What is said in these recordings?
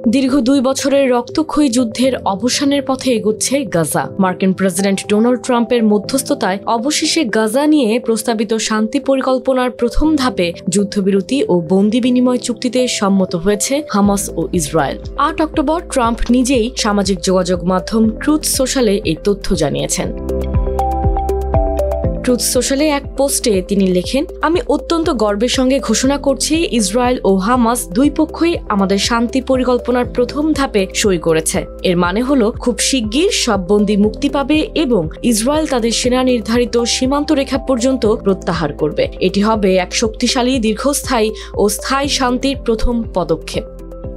দীর্ঘ 2 বছরের রক্তক্ষয়ী যুদ্ধের অবসানের পথে এগোচ্ছে গাজা। মার্কিন প্রেসিডেন্ট ডোনাল্ড ট্রাম্পের মধ্যস্থতায় অবশেষে গাজা নিয়ে প্রস্তাবিত শান্তি পরিকল্পনার প্রথম ধাপে যুদ্ধবিরতি ও বন্দি বিনিময় চুক্তিতে সম্মত হয়েছে হামাস ও ইসরায়েল। 8 অক্টোবর ট্রাম্প নিজেই সামাজিক যোগাযোগ মাধ্যম ট্রুথ সোশ্যালে এই তথ্য জানিয়েছেন। ট্রুথ সোশ্যালে এক পোস্টে তিনি লেখেন, আমি অত্যন্ত গর্বের সঙ্গে ঘোষণা করছি ইসরায়েল ও হামাস দুই পক্ষই আমাদের শান্তি পরিকল্পনার প্রথম ধাপে সই করেছে। এর মানে হলো খুব শিগগির সব বন্দী মুক্তি পাবে এবং ইসরায়েল তাদের সেনা নির্ধারিত সীমান্ত রেখা পর্যন্ত প্রত্যাহার করবে। এটি হবে এক শক্তিশালী, দীর্ঘস্থায়ী ও স্থায়ী শান্তির প্রথম পদক্ষেপ।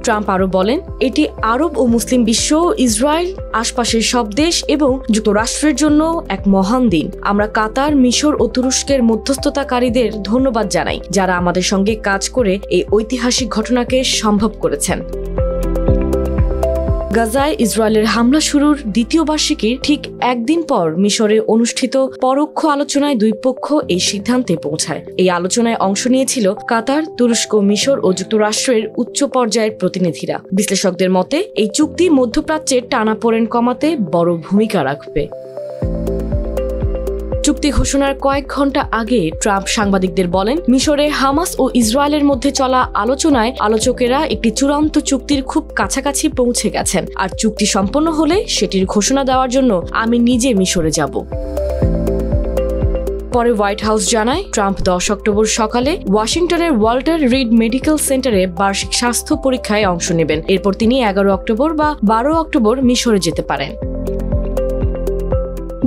ট্রাম্প আরও বলেন, এটি আরব ও মুসলিম বিশ্ব, ইসরায়েল, আশপাশের সব দেশ এবং যুক্তরাষ্ট্রের জন্য এক মহান দিন। আমরা কাতার, মিশর ও তুরস্কের মধ্যস্থতাকারীদের ধন্যবাদ জানাই, যারা আমাদের সঙ্গে কাজ করে এই ঐতিহাসিক ঘটনাকে সম্ভব করেছেন। গাজায় ইসরায়েলের হামলা শুরুর দ্বিতীয় বার্ষিকীর ঠিক একদিন পর মিশরে অনুষ্ঠিত পরোক্ষ আলোচনায় দুই পক্ষ এই সিদ্ধান্তে পৌঁছায়। এই আলোচনায় অংশ নিয়েছিল কাতার, তুরস্ক, মিশর ও যুক্তরাষ্ট্রের উচ্চ পর্যায়ের প্রতিনিধিরা। বিশ্লেষকদের মতে এই চুক্তি মধ্যপ্রাচ্যের টানাপোড়েন কমাতে বড় ভূমিকা রাখবে। চুক্তি ঘোষণার কয়েক ঘন্টা আগে ট্রাম্প সাংবাদিকদের বলেন, মিশরে হামাস ও ইসরায়েলের মধ্যে চলা আলোচনায় আলোচকেরা একটি চূড়ান্ত চুক্তির খুব কাছাকাছি পৌঁছে গেছেন, আর চুক্তি সম্পন্ন হলে সেটির ঘোষণা দেওয়ার জন্য আমি নিজে মিশরে যাব। পরে হোয়াইট হাউস জানায়, ট্রাম্প 10 অক্টোবর সকালে ওয়াশিংটনের ওয়াল্টার রিড মেডিকেল সেন্টারে বার্ষিক স্বাস্থ্য পরীক্ষায় অংশ নেবেন। এরপর তিনি 11 অক্টোবর বা 12 অক্টোবর মিশরে যেতে পারেন।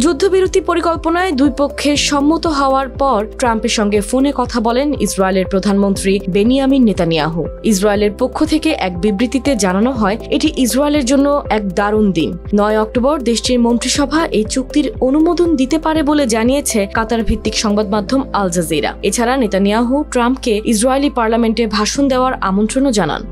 যুদ্ধবিরতি পরিকল্পনায় দুই পক্ষের সম্মত হওয়ার পর ট্রাম্পের সঙ্গে ফোনে কথা বলেন ইসরায়েলের প্রধানমন্ত্রী বেনিয়ামিন নেতানিয়াহু। ইসরায়েলের পক্ষ থেকে এক বিবৃতিতে জানানো হয়, এটি ইসরায়েলের জন্য এক দারুণ দিন। 9 অক্টোবর দেশটির মন্ত্রিসভা এই চুক্তির অনুমোদন দিতে পারে বলে জানিয়েছে কাতার ভিত্তিক সংবাদ মাধ্যম আল জাজিরা। এছাড়া নেতানিয়াহু ট্রাম্পকে ইসরায়েলি পার্লামেন্টে ভাষণ দেওয়ার আমন্ত্রণও জানান।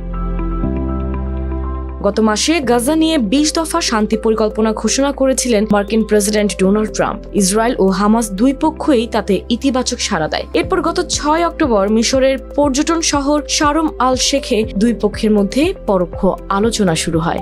গত মাসে গাজা নিয়ে 20 দফা শান্তি পরিকল্পনা ঘোষণা করেছিলেন মার্কিন প্রেসিডেন্ট ডোনাল্ড ট্রাম্প। ইসরায়েল ও হামাস দুই পক্ষই তাতে ইতিবাচক সাড়া দেয়। এরপর গত 6 অক্টোবর মিশরের পর্যটন শহর শারম আল শেখে দুই পক্ষের মধ্যে পরোক্ষ আলোচনা শুরু হয়।